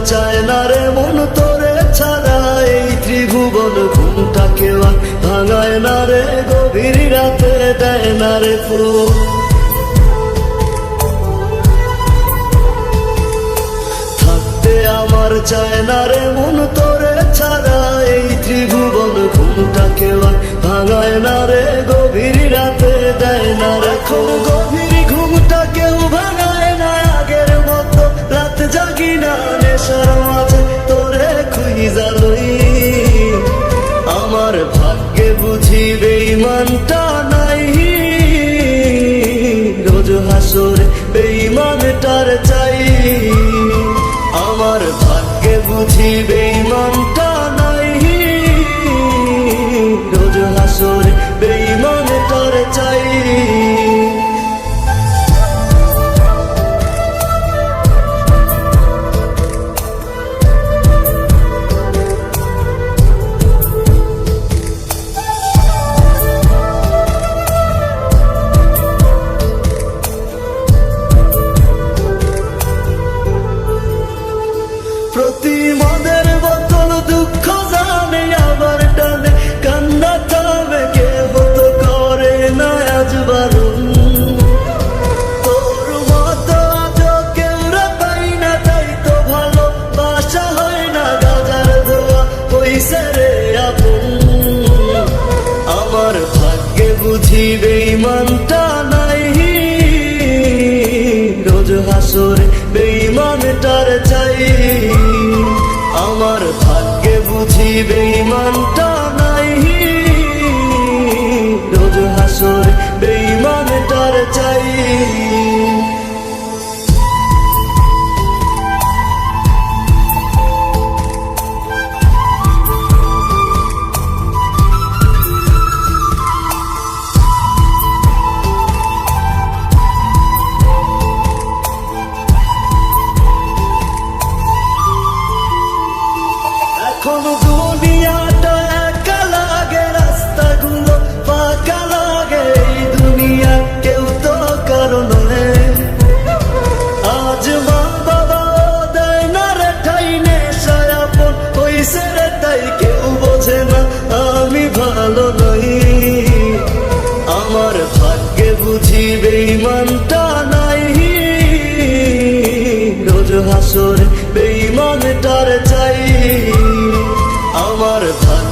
চায় না রে মন তোরে ছাড়া, এই ত্রিভুবন ঘুমটাকে ভাঙায় না রে, গভীর রাতে দেয় না রে ফুল। থাকতে আমার চায় না রে মন তোরে ছাড়া, এই ত্রিভুবন ঘুমটাকে ভাঙায় না রে, গভীর রাতে দেয় না রে। এখন গভীর ঘুমটা কেউ ভাঙায় না, আগের মতো রাত জাগি না, নেশার মাঝে তোরে খুঁজা লই। আমার ভাগ্যে বুঝি বেঈমানটা নাই, রোজ হাসরে বেঈমানটার চাই। আমার ভাগ্যে বুঝি বেঈমানটা নাই, রোজ হাসরে বেঈমানটার চাই। প্রতি মদের বোতল দুঃখ জানে আবার টানে, কান্না থামে কেহ তো করে না আজ বারণ। তোর মতো আজ কেউ রে পাই না, তাই তো ভালো বাসা হয় না, গাজার ধোয়া হইছে রে আপন। আমার ভাগ্যে বুঝি বেঈমানটা নাই, রোজ হাসরে বেঈমানটার চাই। আমার ভাগ্যে বুঝি বেঈমানটা নাই, রোজ হাসরে বেঈমানটার চাই। এখন দুনিয়াটা একা লাগে, রাস্তাগুলো ফাঁকা লাগে, এই দুনিয়া কেউ তো কারো নয়। আজ মা বাবা দেয় না রে ঠাই, নেশায় আপন হইছে রে তাই কেউ বোঝে না আমি ভালো নই। আমার ভাগ্যে বুঝি বেঈমানটা নাই, রোজ হাসরে বেঈমানটার চাই। আমার ভাগ্য